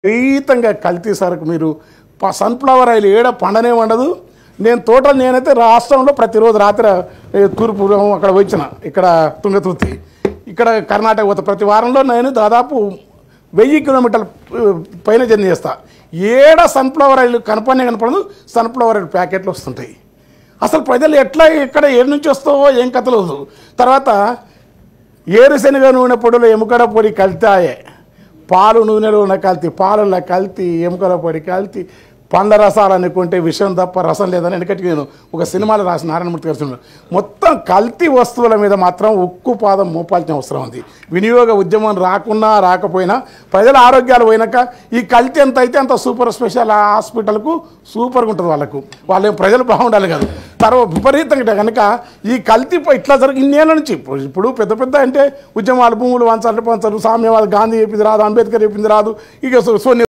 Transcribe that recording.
విపరీతంగా కల్తీ సరుకు మీరు సన్ఫ్లవర్ ఆయిల్ ఏడ పండనే ఉండదు. నేనైతే రాష్ట్రంలో ప్రతిరోజు రాత్రి తూర్పు అక్కడ వచ్చిన ఇక్కడ తుంగతుర్తి ఇక్కడ కర్ణాటక పోతా ప్రతి వారంలో నేను దాదాపు 1000 కిలోమీటర్ల పైన జర్నీ చేస్తా. ఏడ సన్ఫ్లవర్ ఆయిల్ కనపడదు. సన్ఫ్లవర్ ఆయిల్ ప్యాకెట్లు వస్తుంటాయి. అసలు ప్రజలు ఎట్లా ఎక్కడ ఏడు నుంచి వస్తావో ఏం కథలు. తర్వాత ఏరుశనగ నూనె పొడిలో ఎముకల పొడి కల్తాయే, పాలు నూనెలో ఉన్న కల్తీ, పాలల్లో కల్తీ, ఎముకల పొడి కల్తీ, పండ్ల రసాలు అనుకుంటే విషయం తప్ప రసం లేదని వెనకటి నేను ఒక సినిమాలో రాసిన నారాయణమూర్తి గారు మొత్తం కల్తీ వస్తువుల మీద మాత్రం ఉక్కు పాదం మోపాల్సిన అవసరం ఉంది. వినియోగ ఉద్యమం రాకపోయినా ప్రజల ఆరోగ్యాలు పోయినాక ఈ కల్తీ ఎంత అయితే అంత సూపర్ స్పెషల్ హాస్పిటల్కు సూపర్గా ఉంటుంది. వాళ్ళు ప్రజలు బాగుండాలి కదా. తర్వాత విపరీతంగా కనుక ఈ కల్తీ ఇట్లా జరిగి ఇన్నేళ్ళ నుంచి ఇప్పుడు పెద్ద అంటే ఉద్యమాలు భూములు వంచాలి పంచారు, సామ్యవాది గాంధీ చెప్పింది రాదు, అంబేద్కర్ చెప్పింది రాదు, ఇక